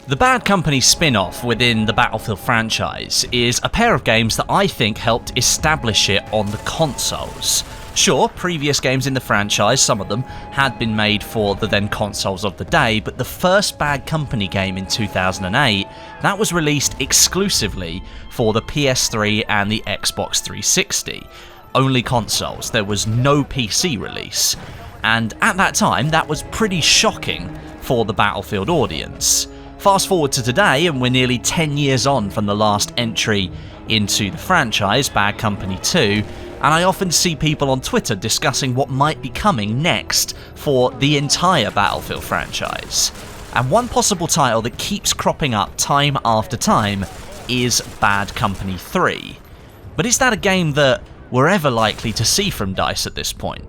The Bad Company spin-off within the Battlefield franchise is a pair of games that I think helped establish it on the consoles. Sure, previous games in the franchise, some of them, had been made for the then consoles of the day, but the first Bad Company game in 2008, that was released exclusively for the PS3 and the Xbox 360. Only consoles, there was no PC release. And at that time, that was pretty shocking for the Battlefield audience. Fast forward to today, and we're nearly 10 years on from the last entry into the franchise, Bad Company 2, and I often see people on Twitter discussing what might be coming next for the entire Battlefield franchise. And one possible title that keeps cropping up time after time is Bad Company 3. But is that a game that we're ever likely to see from DICE at this point?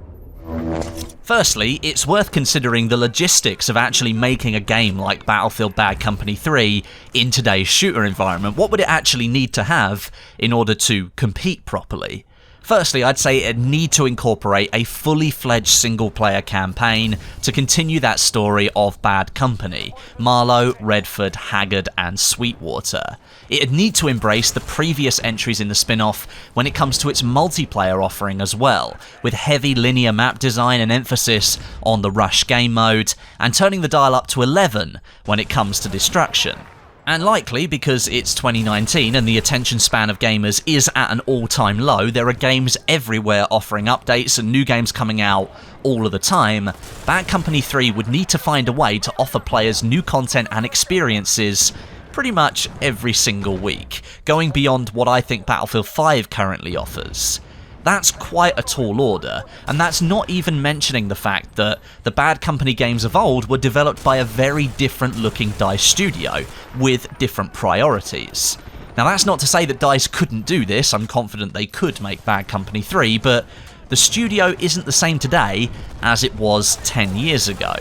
Firstly, it's worth considering the logistics of actually making a game like Battlefield Bad Company 3 in today's shooter environment. What would it actually need to have in order to compete properly? Firstly, I'd say it'd need to incorporate a fully fledged single-player campaign to continue that story of Bad Company: Marlow, Redford, Haggard, and Sweetwater. It'd need to embrace the previous entries in the spin-off when it comes to its multiplayer offering as well, with heavy linear map design and emphasis on the rush game mode, and turning the dial up to 11 when it comes to destruction. And likely, because it's 2019 and the attention span of gamers is at an all-time low, there are games everywhere offering updates and new games coming out all of the time, Bad Company 3 would need to find a way to offer players new content and experiences pretty much every single week, going beyond what I think Battlefield 5 currently offers. That's quite a tall order, and that's not even mentioning the fact that the Bad Company games of old were developed by a very different looking DICE studio, with different priorities. Now that's not to say that DICE couldn't do this, I'm confident they could make Bad Company 3, but the studio isn't the same today as it was 10 years ago.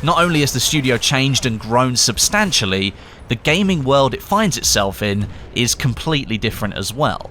Not only has the studio changed and grown substantially, the gaming world it finds itself in is completely different as well.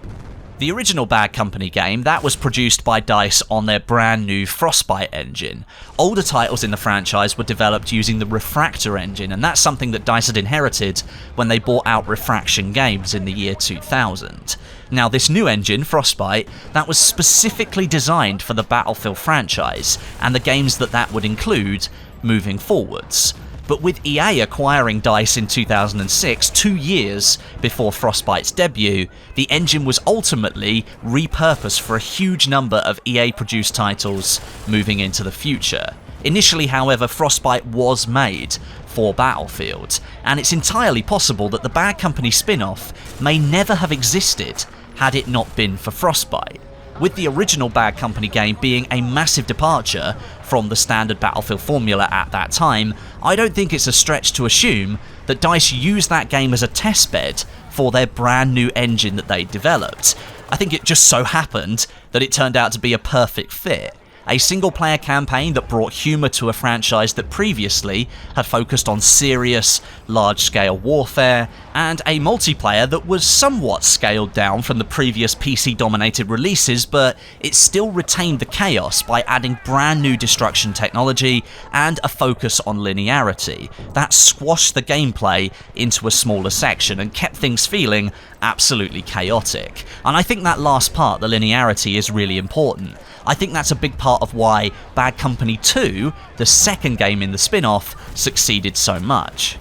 The original Bad Company game, that was produced by DICE on their brand new Frostbite engine. Older titles in the franchise were developed using the Refractor engine, and that's something that DICE had inherited when they bought out Refraction Games in the year 2000. Now this new engine, Frostbite, that was specifically designed for the Battlefield franchise, and the games that would include moving forwards. But with EA acquiring DICE in 2006, 2 years before Frostbite's debut, the engine was ultimately repurposed for a huge number of EA-produced titles moving into the future. Initially, however, Frostbite was made for Battlefield, and it's entirely possible that the Bad Company spin-off may never have existed had it not been for Frostbite. With the original Bad Company game being a massive departure from the standard Battlefield formula at that time, I don't think it's a stretch to assume that DICE used that game as a testbed for their brand new engine that they developed. I think it just so happened that it turned out to be a perfect fit. A single-player campaign that brought humour to a franchise that previously had focused on serious, large-scale warfare, and a multiplayer that was somewhat scaled down from the previous PC-dominated releases, but it still retained the chaos by adding brand new destruction technology and a focus on linearity. That squashed the gameplay into a smaller section and kept things feeling absolutely chaotic. And I think that last part, the linearity, is really important. I think that's a big part of why Bad Company 2, the second game in the spin-off, succeeded so much.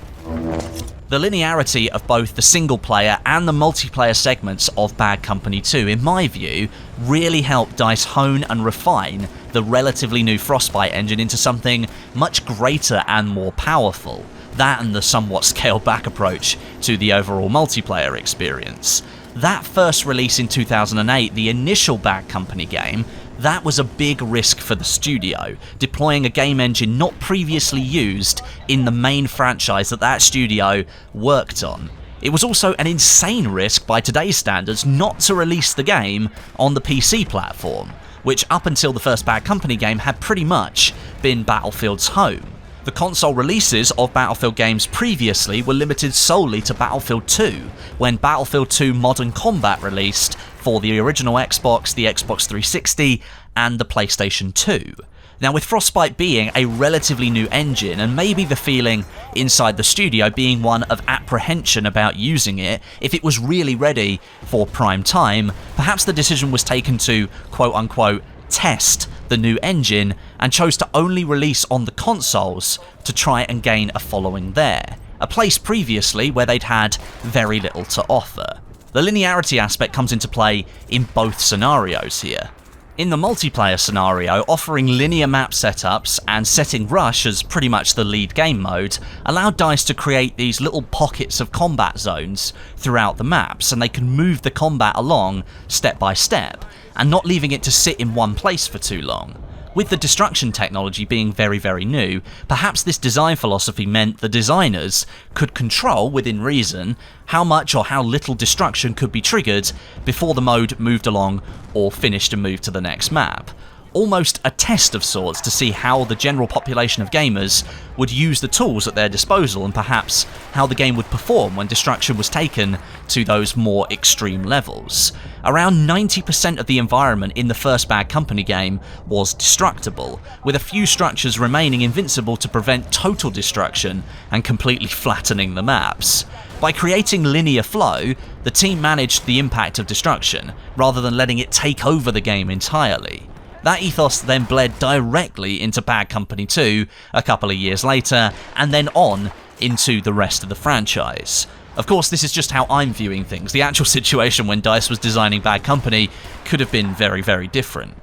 The linearity of both the single-player and the multiplayer segments of Bad Company 2, in my view, really helped DICE hone and refine the relatively new Frostbite engine into something much greater and more powerful. That and the somewhat scaled-back approach to the overall multiplayer experience. That first release in 2008, the initial Bad Company game, that was a big risk for the studio, deploying a game engine not previously used in the main franchise that studio worked on. It was also an insane risk by today's standards not to release the game on the PC platform, which up until the first Bad Company game had pretty much been Battlefield's home. The console releases of Battlefield games previously were limited solely to Battlefield 2, when Battlefield 2 Modern Combat released for the original Xbox, the Xbox 360, and the PlayStation 2. Now, with Frostbite being a relatively new engine, and maybe the feeling inside the studio being one of apprehension about using it if it was really ready for prime time, perhaps the decision was taken to quote-unquote test the new engine and chose to only release on the consoles to try and gain a following there, a place previously where they'd had very little to offer. The linearity aspect comes into play in both scenarios here. In the multiplayer scenario, offering linear map setups and setting Rush as pretty much the lead game mode allowed DICE to create these little pockets of combat zones throughout the maps, and they can move the combat along step by step, and not leaving it to sit in one place for too long. With the destruction technology being very, very new, perhaps this design philosophy meant the designers could control, within reason, how much or how little destruction could be triggered before the mode moved along or finished and moved to the next map. Almost a test of sorts to see how the general population of gamers would use the tools at their disposal, and perhaps how the game would perform when destruction was taken to those more extreme levels. Around 90% of the environment in the first Bad Company game was destructible, with a few structures remaining invincible to prevent total destruction and completely flattening the maps. By creating linear flow, the team managed the impact of destruction, rather than letting it take over the game entirely. That ethos then bled directly into Bad Company 2 a couple of years later, and then on into the rest of the franchise. Of course, this is just how I'm viewing things. The actual situation when DICE was designing Bad Company could have been very, very different.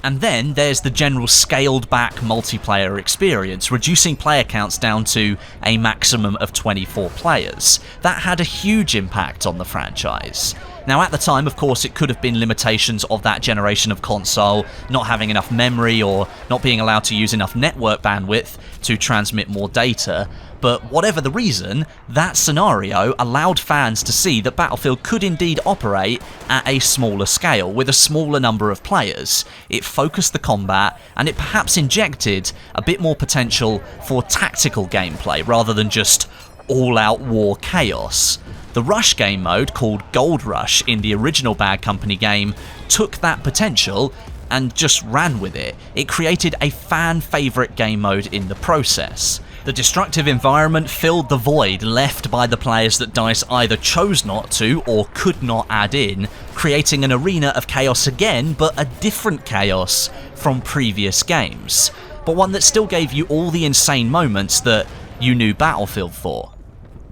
And then there's the general scaled-back multiplayer experience, reducing player counts down to a maximum of 24 players. That had a huge impact on the franchise. Now, at the time, of course, it could have been limitations of that generation of console, not having enough memory or not being allowed to use enough network bandwidth to transmit more data. But whatever the reason, that scenario allowed fans to see that Battlefield could indeed operate at a smaller scale, with a smaller number of players. It focused the combat, and it perhaps injected a bit more potential for tactical gameplay, rather than just all-out war chaos. The Rush game mode, called Gold Rush in the original Bad Company game, took that potential and just ran with it. It created a fan-favourite game mode in the process. The destructive environment filled the void left by the players that DICE either chose not to or could not add in, creating an arena of chaos again, but a different chaos from previous games, but one that still gave you all the insane moments that you knew Battlefield for.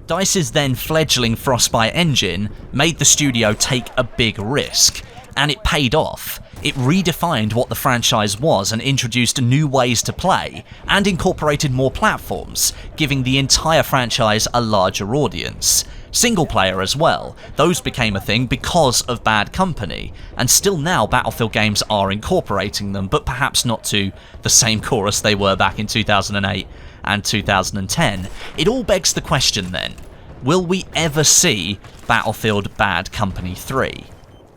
DICE's then fledgling Frostbite engine made the studio take a big risk, and it paid off. It redefined what the franchise was and introduced new ways to play, and incorporated more platforms, giving the entire franchise a larger audience. Single player as well, those became a thing because of Bad Company, and still now Battlefield games are incorporating them, but perhaps not to the same chorus they were back in 2008 and 2010. It all begs the question then, will we ever see Battlefield Bad Company 3?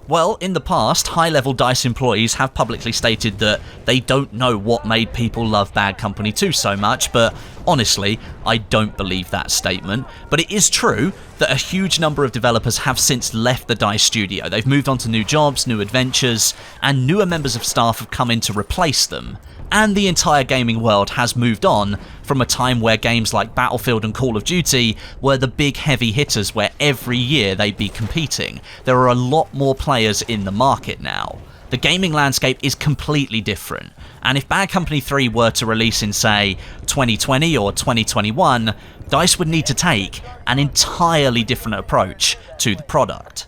Well, in the past, high-level DICE employees have publicly stated that they don't know what made people love Bad Company 2 so much, but honestly, I don't believe that statement. But it is true that a huge number of developers have since left the DICE studio. They've moved on to new jobs, new adventures, and newer members of staff have come in to replace them. And the entire gaming world has moved on from a time where games like Battlefield and Call of Duty were the big heavy hitters where every year they'd be competing. There are a lot more players in the market now. The gaming landscape is completely different, and if Bad Company 3 were to release in, say, 2020 or 2021, DICE would need to take an entirely different approach to the product.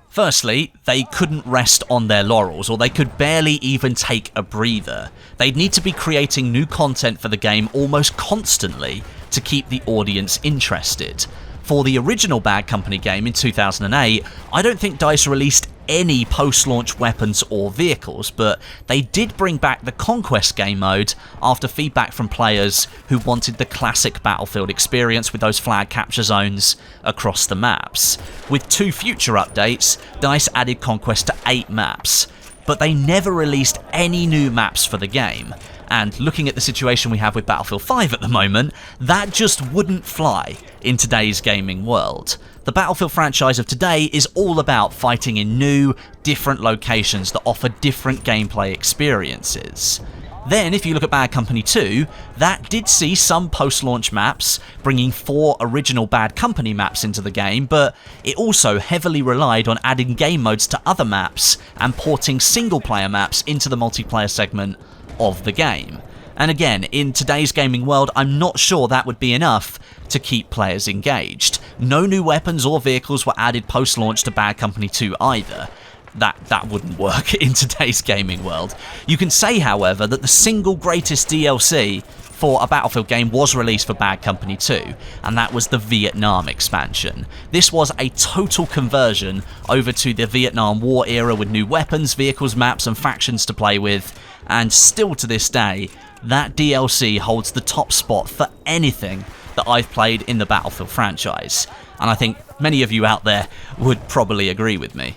Firstly, they couldn't rest on their laurels, or they could barely even take a breather. They'd need to be creating new content for the game almost constantly to keep the audience interested. For the original Bad Company game in 2008, I don't think DICE released any post-launch weapons or vehicles, but they did bring back the Conquest game mode after feedback from players who wanted the classic Battlefield experience with those flag capture zones across the maps. With 2 future updates, DICE added Conquest to 8 maps, but they never released any new maps for the game. And looking at the situation we have with Battlefield 5 at the moment, that just wouldn't fly in today's gaming world. The Battlefield franchise of today is all about fighting in new, different locations that offer different gameplay experiences. Then, if you look at Bad Company 2, that did see some post-launch maps, bringing 4 original Bad Company maps into the game, but it also heavily relied on adding game modes to other maps and porting single-player maps into the multiplayer segment of the game. And again, in today's gaming world, I'm not sure that would be enough to keep players engaged. No new weapons or vehicles were added post-launch to Bad Company 2 either. That wouldn't work in today's gaming world. You can say, however, that the single greatest DLC for a Battlefield game was released for Bad Company 2, and that was the Vietnam expansion. This was a total conversion over to the Vietnam War era with new weapons, vehicles, maps, and factions to play with, and still to this day, that DLC holds the top spot for anything that I've played in the Battlefield franchise, and I think many of you out there would probably agree with me.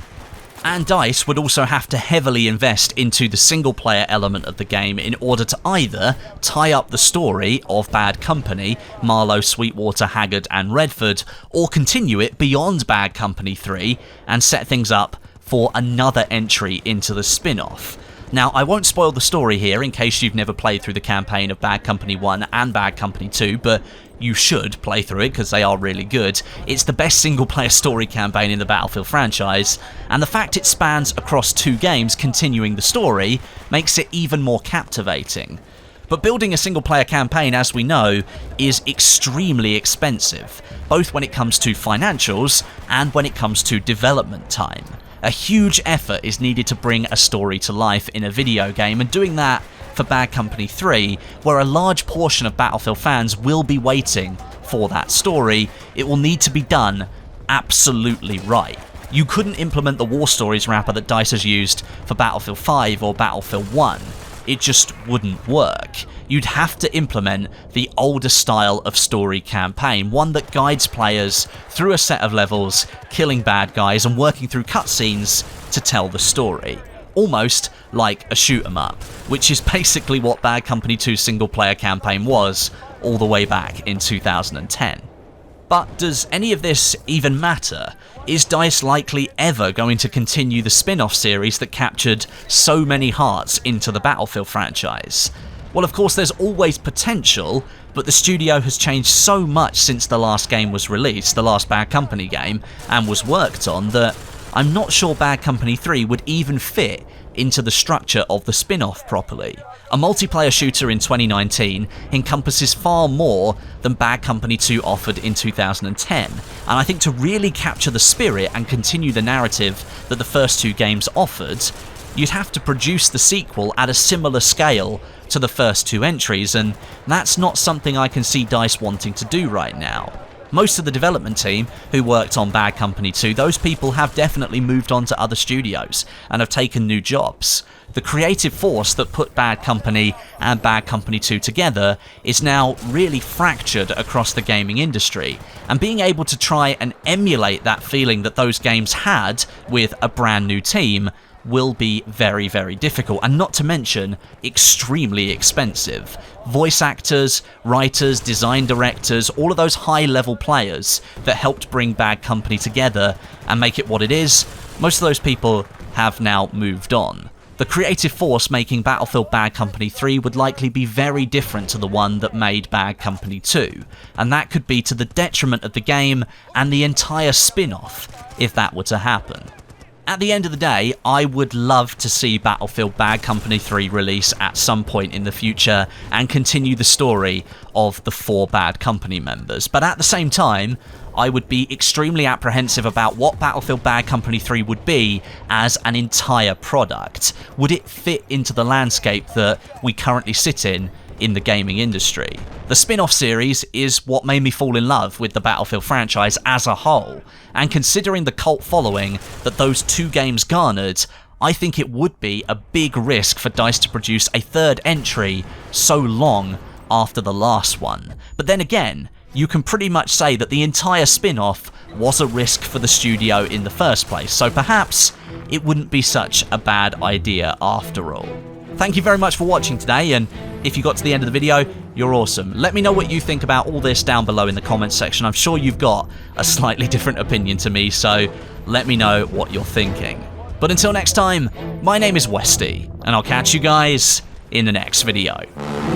And DICE would also have to heavily invest into the single-player element of the game in order to either tie up the story of Bad Company, Marlow, Sweetwater, Haggard and Redford, or continue it beyond Bad Company 3 and set things up for another entry into the spin-off. Now, I won't spoil the story here in case you've never played through the campaign of Bad Company 1 and Bad Company 2, but you should play through it because they are really good. It's the best single-player story campaign in the Battlefield franchise, and the fact it spans across 2 games continuing the story makes it even more captivating. But building a single-player campaign, as we know, is extremely expensive, both when it comes to financials and when it comes to development time. A huge effort is needed to bring a story to life in a video game, and doing that for Bad Company 3, where a large portion of Battlefield fans will be waiting for that story, it will need to be done absolutely right. You couldn't implement the War Stories wrapper that DICE has used for Battlefield 5 or Battlefield 1. It just wouldn't work. You'd have to implement the older style of story campaign, one that guides players through a set of levels, killing bad guys and working through cutscenes to tell the story. Almost like a shoot 'em up, which is basically what Bad Company 2's single-player campaign was all the way back in 2010. But does any of this even matter? Is DICE likely ever going to continue the spin-off series that captured so many hearts into the Battlefield franchise? Well, of course, there's always potential, but the studio has changed so much since the last game was released, the last Bad Company game, and was worked on, that I'm not sure Bad Company 3 would even fit into the structure of the spin-off properly. A multiplayer shooter in 2019 encompasses far more than Bad Company 2 offered in 2010, and I think to really capture the spirit and continue the narrative that the first 2 games offered, you'd have to produce the sequel at a similar scale to the first 2 entries, and that's not something I can see DICE wanting to do right now. Most of the development team who worked on Bad Company 2, those people have definitely moved on to other studios and have taken new jobs. The creative force that put Bad Company and Bad Company 2 together is now really fractured across the gaming industry, and being able to try and emulate that feeling that those games had with a brand new team will be very, very difficult, and not to mention extremely expensive. Voice actors, writers, design directors, all of those high-level players that helped bring Bad Company together and make it what it is, most of those people have now moved on. The creative force making Battlefield Bad Company 3 would likely be very different to the one that made Bad Company 2, and that could be to the detriment of the game and the entire spin-off if that were to happen. At the end of the day, I would love to see Battlefield Bad Company 3 release at some point in the future and continue the story of the 4 Bad Company members, but at the same time, I would be extremely apprehensive about what Battlefield Bad Company 3 would be as an entire product. Would it fit into the landscape that we currently sit in the gaming industry? The spin-off series is what made me fall in love with the Battlefield franchise as a whole, and considering the cult following that those 2 games garnered, I think it would be a big risk for DICE to produce a 3rd entry so long after the last one. But then again, you can pretty much say that the entire spin-off was a risk for the studio in the first place, so perhaps it wouldn't be such a bad idea after all. Thank you very much for watching today, and if you got to the end of the video, you're awesome. Let me know what you think about all this down below in the comments section. I'm sure you've got a slightly different opinion to me, so let me know what you're thinking. But until next time, my name is Westie, and I'll catch you guys in the next video.